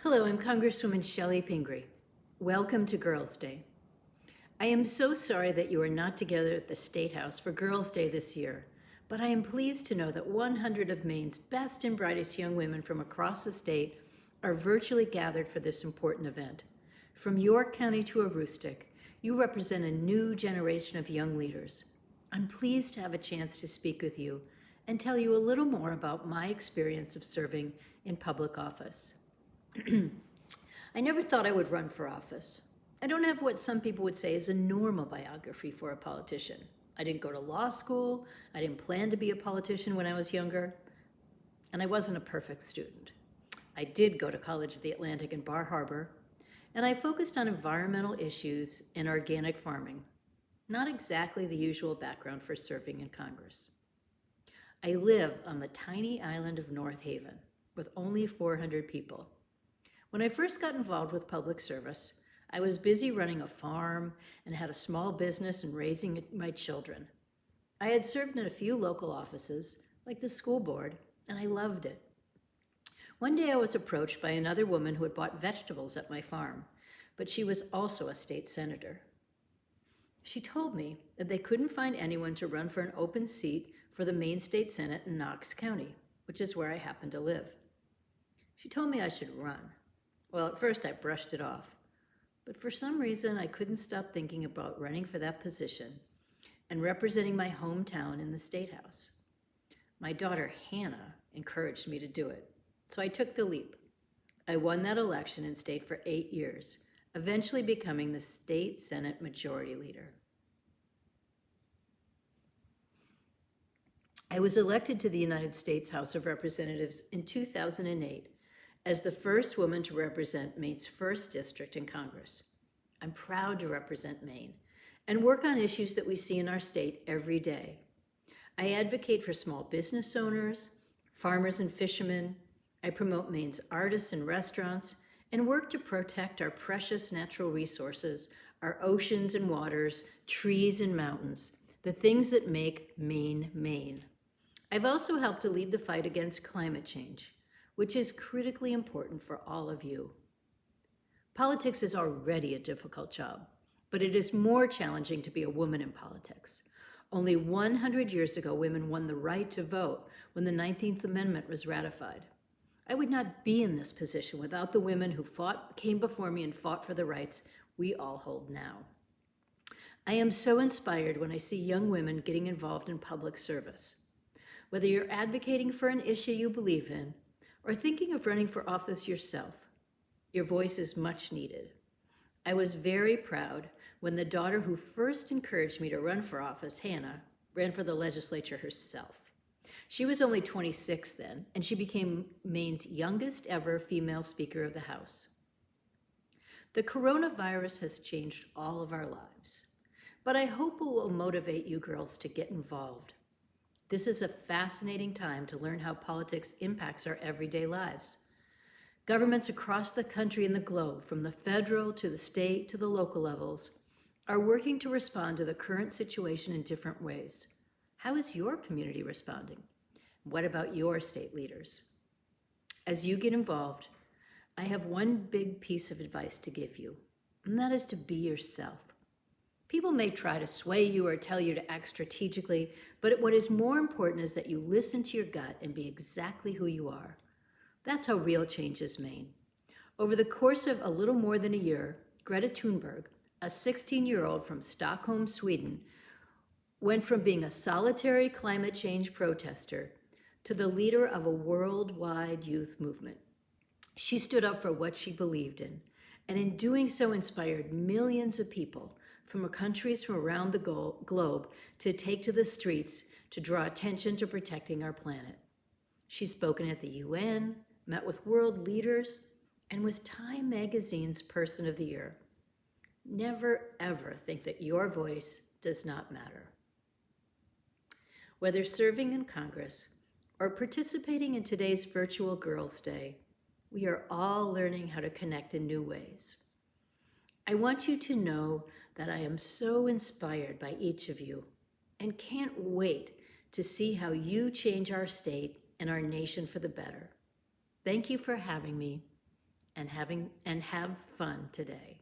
Hello, I'm Congresswoman Chellie Pingree. Welcome to Girls' Day. I am so sorry that you are not together at the State House for Girls' Day this year, but I am pleased to know that 100 of Maine's best and brightest young women from across the state are virtually gathered for this important event. From York County to Aroostook, you represent a new generation of young leaders. I'm pleased to have a chance to speak with you and tell you a little more about my experience of serving in public office. I never thought I would run for office. I don't have what some people would say is a normal biography for a politician. I didn't go to law school. I didn't plan to be a politician when I was younger. And I wasn't a perfect student. I did go to college at the Atlantic in Bar Harbor, and I focused on environmental issues and organic farming. Not exactly the usual background for serving in Congress. I live on the tiny island of North Haven with only 400 people. When I first got involved with public service, I was busy running a farm and had a small business and raising my children. I had served in a few local offices, like the school board, and I loved it. One day I was approached by another woman who had bought vegetables at my farm, but she was also a state senator. She told me that they couldn't find anyone to run for an open seat for the Maine State Senate in Knox County, which is where I happen to live. She told me I should run. Well, at first I brushed it off, but for some reason I couldn't stop thinking about running for that position and representing my hometown in the State House. My daughter Hannah encouraged me to do it, so I took the leap. I won that election and stayed for 8 years, eventually becoming the State Senate Majority Leader. I was elected to the United States House of Representatives in 2008 as the first woman to represent Maine's 1st district in Congress. I'm proud to represent Maine and work on issues that we see in our state every day. I advocate for small business owners, farmers and fishermen. I promote Maine's artists and restaurants and work to protect our precious natural resources, our oceans and waters, trees and mountains, the things that make Maine, Maine. I've also helped to lead the fight against climate change, which is critically important for all of you. Politics is already a difficult job, but it is more challenging to be a woman in politics. Only 100 years ago, women won the right to vote when the 19th Amendment was ratified. I would not be in this position without the women who came before me and fought for the rights we all hold now. I am so inspired when I see young women getting involved in public service. Whether you're advocating for an issue you believe in, or thinking of running for office yourself, your voice is much needed. I was very proud when the daughter who first encouraged me to run for office, Hannah, ran for the legislature herself. She was only 26 then, and she became Maine's youngest ever female Speaker of the House. The coronavirus has changed all of our lives, but I hope it will motivate you girls to get involved. This is a fascinating time to learn how politics impacts our everyday lives. Governments across the country and the globe, from the federal to the state to the local levels, are working to respond to the current situation in different ways. How is your community responding? What about your state leaders? As you get involved, I have one big piece of advice to give you, and that is to be yourself. People may try to sway you or tell you to act strategically, but what is more important is that you listen to your gut and be exactly who you are. That's how real change is made. Over the course of a little more than a year, Greta Thunberg, a 16-year-old from Stockholm, Sweden, went from being a solitary climate change protester to the leader of a worldwide youth movement. She stood up for what she believed in, and in doing so inspired millions of people from countries from around the globe to take to the streets to draw attention to protecting our planet. She's spoken at the UN, met with world leaders, and was Time Magazine's Person of the Year. Never, ever think that your voice does not matter. Whether serving in Congress or participating in today's virtual Girls' Day, we are all learning how to connect in new ways. I want you to know that I am so inspired by each of you and can't wait to see how you change our state and our nation for the better. Thank you for having me. and have fun today.